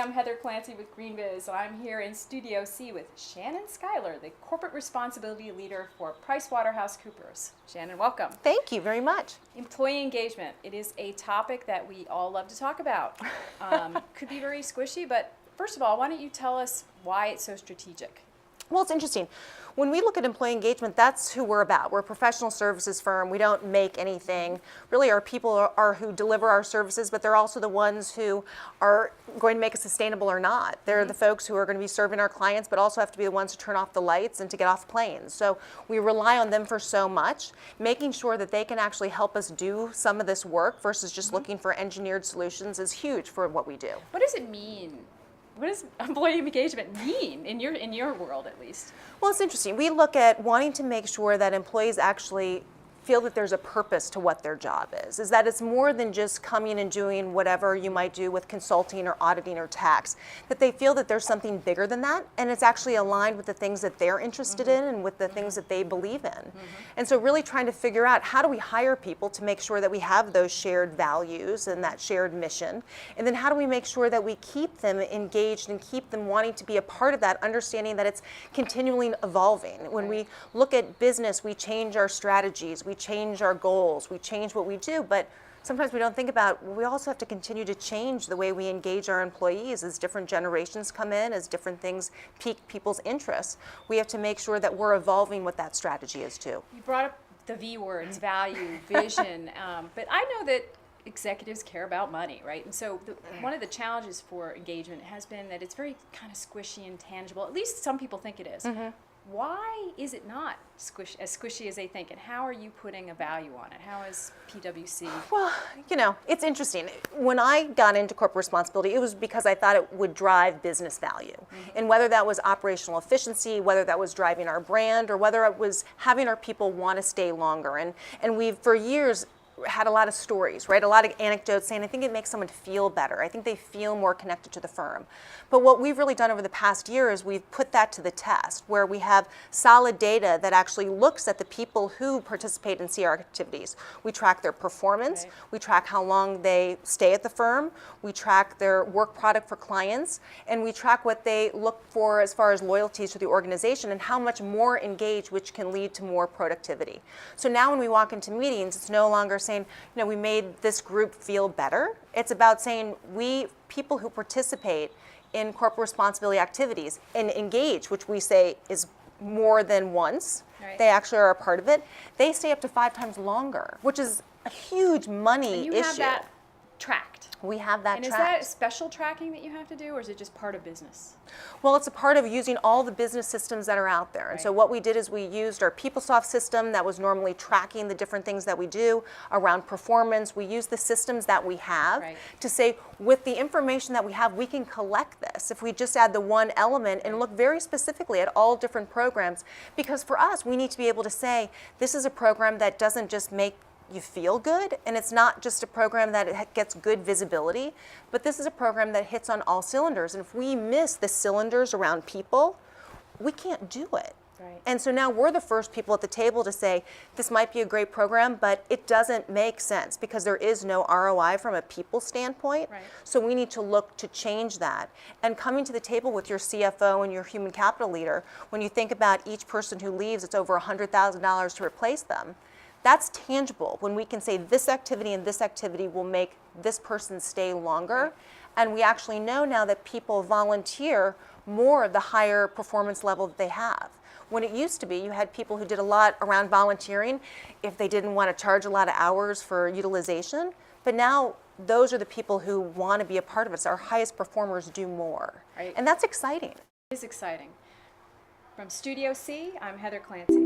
I'm Heather Clancy with GreenBiz. I'm here in Studio C with Shannon Schuyler, the Corporate Responsibility Leader for PricewaterhouseCoopers. Shannon, welcome. Thank you very much. Employee engagement. It is a topic that we all love to talk about. Could be very squishy, but first of all, why don't you tell us why it's so strategic? Well, it's interesting. When we look at employee engagement, that's who we're about. We're a professional services firm. We don't make anything. Really, our people are who deliver our services, but they're also the ones who are going to make it sustainable or not. They're the folks who are going to be serving our clients, but also have to be the ones to turn off the lights and to get off planes. So we rely on them for so much. Making sure that they can actually help us do some of this work versus just looking for engineered solutions is huge for what we do. What does it mean? What does employee engagement mean in your world, at least? Well, it's interesting. We look at wanting to make sure that employees actually feel that there's a purpose to what their job is that it's more than just coming and doing whatever you might do with consulting or auditing or tax, that they feel that there's something bigger than that, and it's actually aligned with the things that they're interested in and with the things that they believe in. And so really trying to figure out how do we hire people to make sure that we have those shared values and that shared mission, and then how do we make sure that we keep them engaged and keep them wanting to be a part of that, understanding that it's continually evolving. When we look at business, we change our strategies, we change our goals, we change what we do, but sometimes we don't think about, we also have to continue to change the way we engage our employees as different generations come in, as different things pique people's interests. We have to make sure that we're evolving what that strategy is too. You brought up the V words, value, vision, but I know that executives care about money, right? And so one of the challenges for engagement has been that it's very kind of squishy and tangible. At least some people think it is. Why is it not as squishy as they think, and how are you putting a value on it? How is PwC? Well, you know, it's interesting. When I got into corporate responsibility, it was because I thought it would drive business value. And whether that was operational efficiency, whether that was driving our brand, or whether it was having our people want to stay longer. And we've, for years, had a lot of stories, right? A lot of anecdotes saying, I think it makes someone feel better. I think they feel more connected to the firm. But what we've really done over the past year is we've put that to the test, where we have solid data that actually looks at the people who participate in CR activities. We track their performance, we track how long they stay at the firm, we track their work product for clients, and we track what they look for as far as loyalties to the organization and how much more engaged, which can lead to more productivity. So now when we walk into meetings, it's no longer saying, you know, we made this group feel better. It's about saying people who participate in corporate responsibility activities and engage, which we say is more than once, they actually are a part of it, they stay up to 5 times longer, which is a huge money issue. And you have that tracked. We have that tracked. And is that special tracking that you have to do, or is it just part of business? Well, it's a part of using all the business systems that are out there. And so what we did is we used our PeopleSoft system that was normally tracking the different things that we do around performance. We use the systems that we have to say, with the information that we have, we can collect this. If we just add the one element and look very specifically at all different programs, because for us, we need to be able to say, this is a program that doesn't just make you feel good, and it's not just a program that gets good visibility, but this is a program that hits on all cylinders. And if we miss the cylinders around people, we can't do it. And so now we're the first people at the table to say, this might be a great program, but it doesn't make sense because there is no ROI from a people standpoint. So we need to look to change that. And coming to the table with your CFO and your human capital leader, when you think about each person who leaves, it's over $100,000 to replace them. That's tangible when we can say this activity and this activity will make this person stay longer. And we actually know now that people volunteer more the higher performance level that they have. When it used to be, you had people who did a lot around volunteering if they didn't want to charge a lot of hours for utilization. But now those are the people who want to be a part of it. So our highest performers do more. And that's exciting. It is exciting. From Studio C, I'm Heather Clancy.